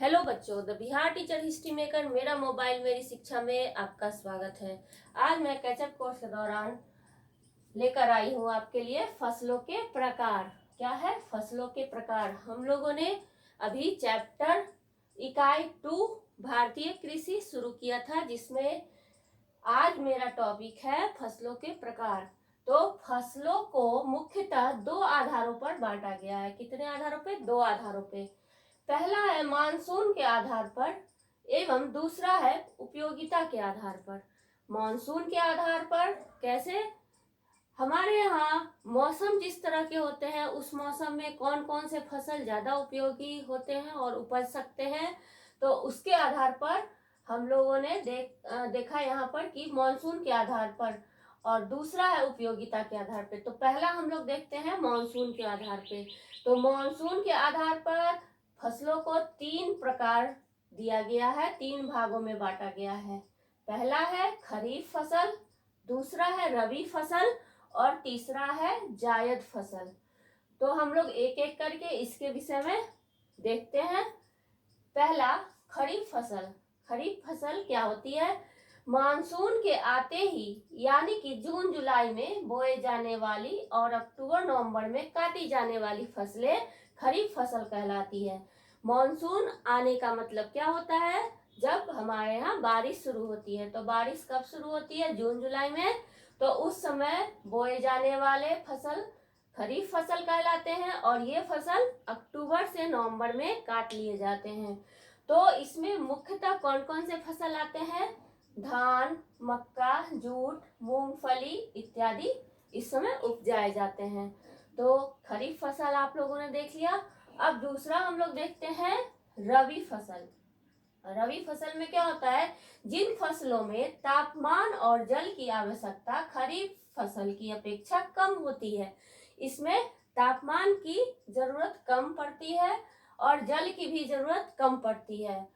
Hello बच्चों, the Bihar teacher history maker मेरा mobile मेरी शिक्षा में आपका स्वागत है। आज मैं कैचअप कोर्स के दौरान लेकर आई हूँ आपके लिए फसलों के प्रकार। क्या है? फसलों के प्रकार। हम लोगों ने अभी चैप्टर इकाई 2 भारतीय कृषि शुरू किया था, जिसमें आज मेरा टॉपिक है फसलों के प्रकार। तो फसलों को मुख्यतः दो आधारों पर बांटा गया है। कितने आधारों पे? दो आधारों पे। पहला है मानसून के आधार पर एवं दूसरा है उपयोगिता के आधार पर। मानसून के आधार पर कैसे? हमारे यहाँ मौसम जिस तरह के होते हैं उस मौसम में कौन कौन से फसल ज्यादा उपयोगी होते हैं और उपज सकते हैं, तो उसके आधार पर हम लोगों ने देखा यहाँ पर कि मानसून के आधार पर, और दूसरा है उपयोगिता के आधार पे। तो पहला हम लोग देखते हैं मानसून के आधार पे। तो मानसून के आधार पर फसलों को तीन प्रकार दिया गया है, तीन भागों में बांटा गया है। पहला है खरीफ फसल, दूसरा है रबी फसल और तीसरा है जायद फसल। तो हम लोग एक एक करके इसके विषय में देखते हैं। पहला, खरीफ फसल। खरीफ फसल क्या होती है? मानसून के आते ही यानी कि जून जुलाई में बोए जाने वाली और अक्टूबर नवंबर में काटी जाने वाली फसलें खरीफ फसल कहलाती है। मानसून आने का मतलब क्या होता है? जब हमारे यहाँ बारिश शुरू होती है। तो बारिश कब शुरू होती है? जून जुलाई में। तो उस समय बोए जाने वाले फसल खरीफ फसल कहलाते हैं और ये फसल अक्टूबर से नवंबर में काट लिए जाते हैं। तो इसमें मुख्यतः कौन कौन से फसल आते हैं? धान, मक्का, जूट, मूंगफली इत्यादि इस समय उपजाए जाते हैं। तो खरीफ फसल आप लोगों ने देख लिया। अब दूसरा हम लोग देखते हैं रबी फसल। रबी फसल में क्या होता है? जिन फसलों में तापमान और जल की आवश्यकता खरीफ फसल की अपेक्षा कम होती है, इसमें तापमान की जरूरत कम पड़ती है और जल की भी जरूरत कम पड़ती है,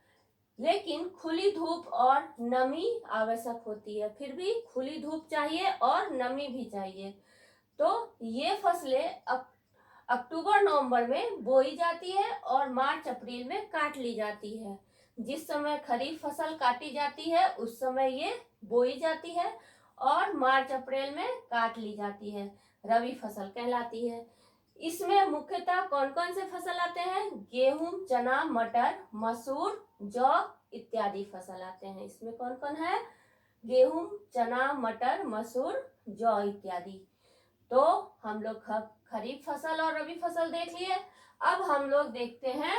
लेकिन खुली धूप और नमी आवश्यक होती है। फिर भी खुली धूप चाहिए और नमी भी चाहिए। तो ये फसलें अक्टूबर नवंबर में बोई जाती है और मार्च अप्रैल में काट ली जाती है। जिस समय खरीफ फसल काटी जाती है उस समय ये बोई जाती है और मार्च अप्रैल में काट ली जाती है। रबी फसल कहलाती है। इसमें मुख्यतः कौन कौन से फसल आते हैं? गेहूं, चना, मटर, मसूर, जौ इत्यादि फसल आते हैं। इसमें कौन कौन है? गेहूं, चना, मटर, मसूर, जौ इत्यादि। तो हम लोग खरीफ फसल और रबी फसल देख लिए। अब हम लोग देखते हैं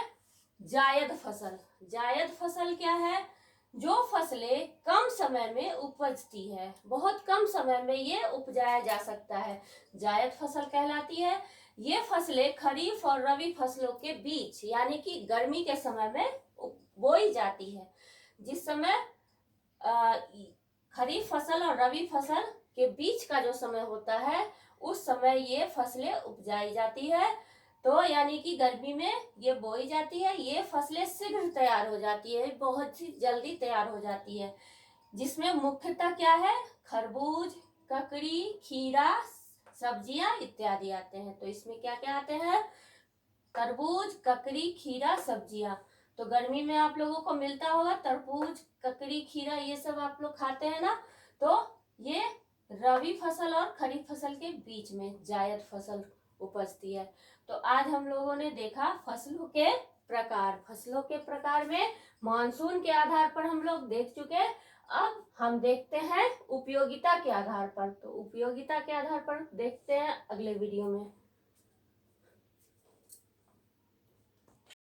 जायद फसल। जायद फसल क्या है? जो फसलें कम समय में उपजती है, बहुत कम समय में ये उपजाया जा सकता है, जायद फसल कहलाती है। ये फसलें खरीफ और रबी फसलों के बीच यानी कि गर्मी के समय में बोई जाती है। जिस समय खरीफ फसल और रबी फसल के बीच का जो समय होता है उस समय ये फसलें उपजाई जाती है। तो यानी कि गर्मी में ये बोई जाती है। ये फसलें शीघ्र तैयार हो जाती है, बहुत ही जल्दी तैयार हो जाती है। जिसमें मुख्यतः क्या है? खरबूज, ककड़ी, खीरा, सब्जियां इत्यादि आते हैं। तो इसमें क्या क्या आते हैं? तरबूज, ककड़ी, खीरा, सब्जियां। तो गर्मी में आप लोगों को मिलता होगा तरबूज, ककड़ी, खीरा, ये सब आप लोग खाते हैं ना। तो ये रबी फसल और खरीफ फसल के बीच में जायद फसल उपजती है। तो आज हम लोगों ने देखा फसलों के प्रकार। फसलों के प्रकार में मानसून के आधार पर हम लोग देख चुके। अब हम देखते हैं उपयोगिता के आधार पर। तो उपयोगिता के आधार पर देखते हैं अगले वीडियो में।